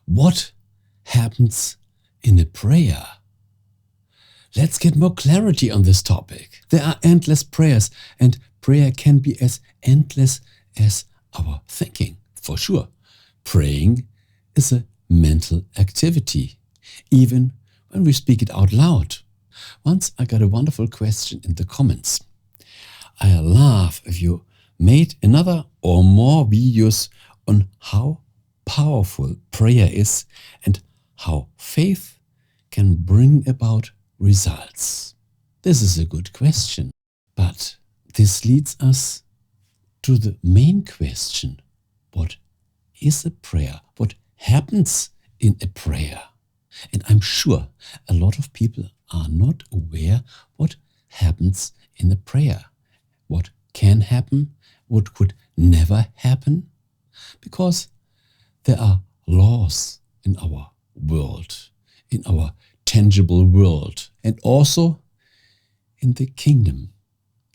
what happens in a prayer? Let's get more clarity on this topic. There are endless prayers, and prayer can be as endless as our thinking, for sure. Praying is a mental activity, even when we speak it out loud. Once I got a wonderful question in the comments. I laugh if you made another or more videos on how powerful prayer is and how faith can bring about results. This is a good question, but this leads us to the main question. What is a prayer? What happens in a prayer? And I'm sure a lot of people are not aware what happens in a prayer. What can happen, what could never happen, because there are laws in our world, in our tangible world, and also in the kingdom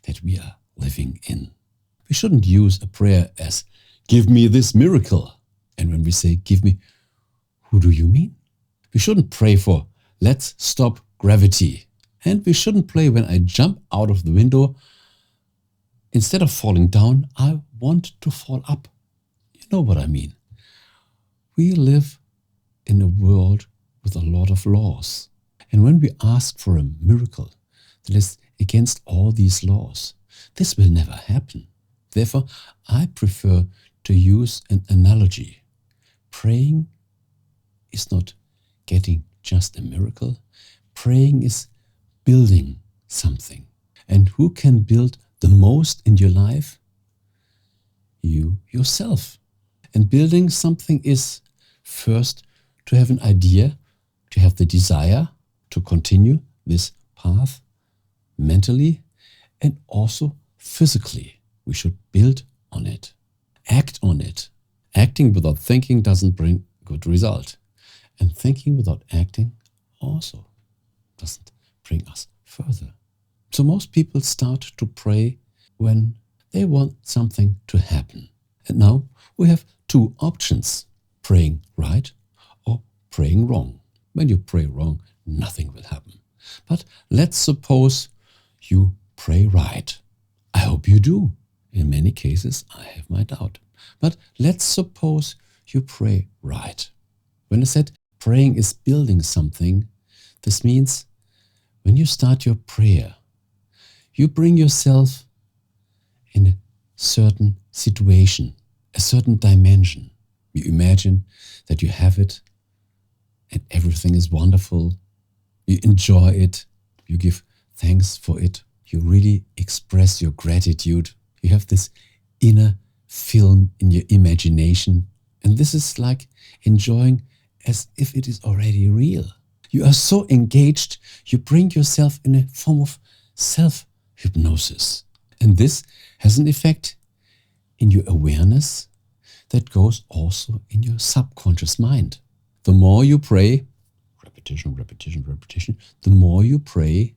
that we are living in. We shouldn't use a prayer as, give me this miracle. And when we say, give me, who do you mean? We shouldn't pray for, let's stop gravity. And we shouldn't pray when I jump out of the window. Instead of falling down, I want to fall up. You know what I mean. We live in a world with a lot of laws. And when we ask for a miracle that is against all these laws, this will never happen. Therefore, I prefer to use an analogy. Praying is not getting just a miracle. Praying is building something. And who can build the most in your life? You yourself. And building something is first to have an idea, to have the desire to continue this path mentally and also physically. We should build on it, act on it. Acting without thinking doesn't bring good result. And thinking without acting also doesn't bring us further. So most people start to pray when they want something to happen. And now we have two options, praying right or praying wrong. When you pray wrong, nothing will happen. But let's suppose you pray right. I hope you do. In many cases, I have my doubt. But let's suppose you pray right. When I said praying is building something, this means when you start your prayer, you bring yourself in a certain situation, a certain dimension. You imagine that you have it and everything is wonderful. You enjoy it. You give thanks for it. You really express your gratitude. You have this inner film in your imagination. And this is like enjoying as if it is already real. You are so engaged, you bring yourself in a form of self-hypnosis. And this has an effect in your awareness that goes also in your subconscious mind. The more you pray, repetition, repetition, repetition, the more you pray,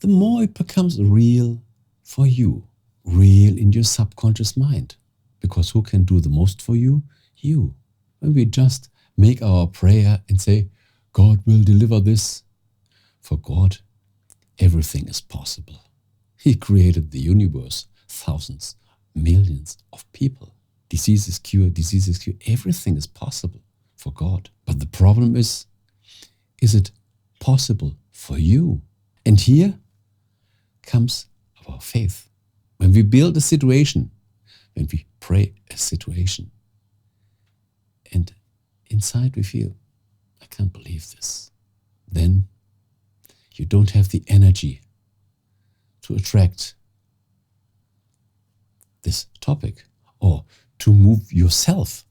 the more it becomes real for you, real in your subconscious mind. Because who can do the most for you? You. When we just make our prayer and say, God will deliver this. For God, everything is possible. He created the universe, thousands, millions of people. Disease is cured, everything is possible for God. But the problem is it possible for you? And here comes our faith. When we build a situation, when we pray a situation, and inside we feel, I can't believe this, then you don't have the energy to attract this topic or to move yourself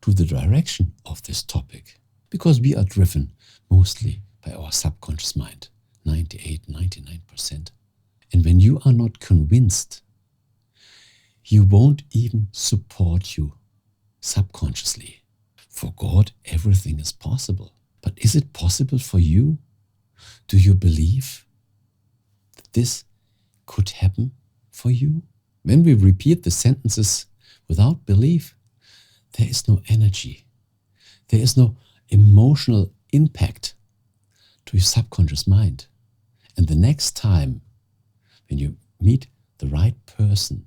to the direction of this topic, because we are driven mostly by our subconscious mind, 98, 99%. And when you are not convinced, you won't even support you subconsciously. For God, everything is possible. But is it possible for you? Do you believe that this could happen for you? When we repeat the sentences without belief, there is no energy. There is no emotional impact to your subconscious mind. And the next time when you meet the right person,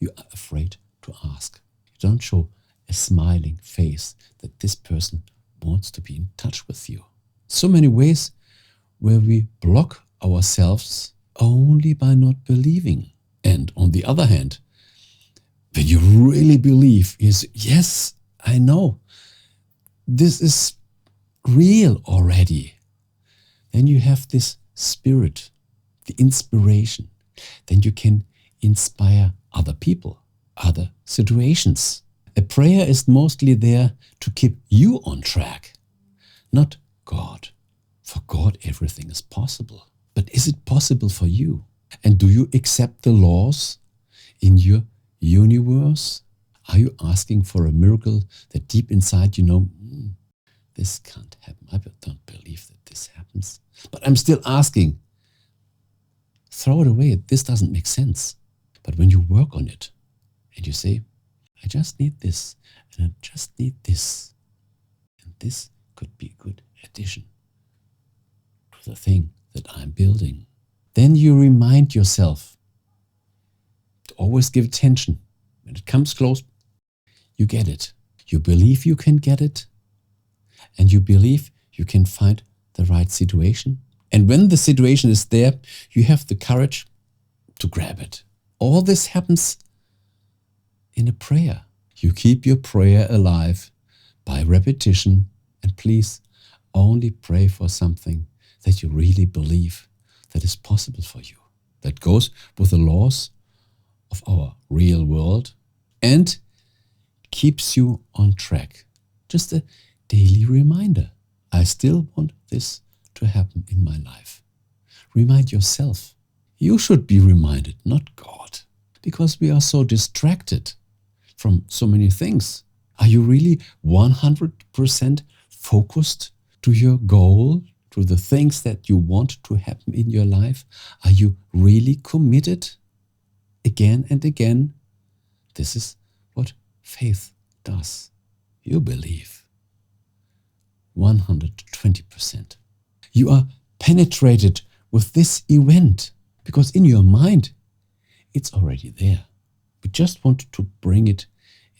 you are afraid to ask. You don't show a smiling face that this person wants to be in touch with you. So many ways where we block ourselves only by not believing. And on the other hand, when you really believe, is yes, I know, this is real already. Then you have this spirit, the inspiration. Then you can inspire other people, other situations. A prayer is mostly there to keep you on track, not God. For God, everything is possible. But is it possible for you? And do you accept the laws in your universe? Are you asking for a miracle that deep inside you know, this can't happen. I don't believe that this happens. But I'm still asking. Throw it away. This doesn't make sense. But when you work on it and you say, I just need this and I just need this, and this could be a good addition to the thing that I'm building, then you remind yourself to always give attention. When it comes close, you get it. You believe you can get it, and you believe you can find the right situation. And when the situation is there, you have the courage to grab it. All this happens in a prayer. You keep your prayer alive by repetition, and please only pray for something that you really believe that is possible for you. That goes with the laws of our real world and keeps you on track. Just a daily reminder. I still want this to happen in my life. Remind yourself. You should be reminded, not God, because we are so distracted from so many things. Are you really 100% focused to your goal, to the things that you want to happen in your life? Are you really committed again and again? This is what faith does. You believe 120%. You are penetrated with this event because in your mind, it's already there. We just want to bring it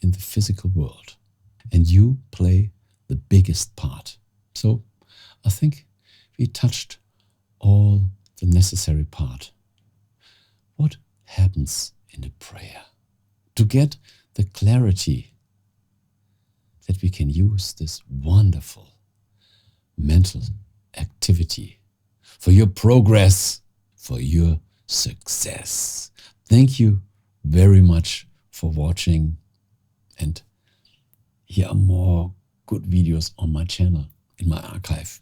in the physical world. And you play the biggest part. So I think we touched all the necessary part. What happens in a prayer? To get the clarity that we can use this wonderful mental activity for your progress, for your success. Thank you very much for watching, and here are more good videos on my channel in my archive.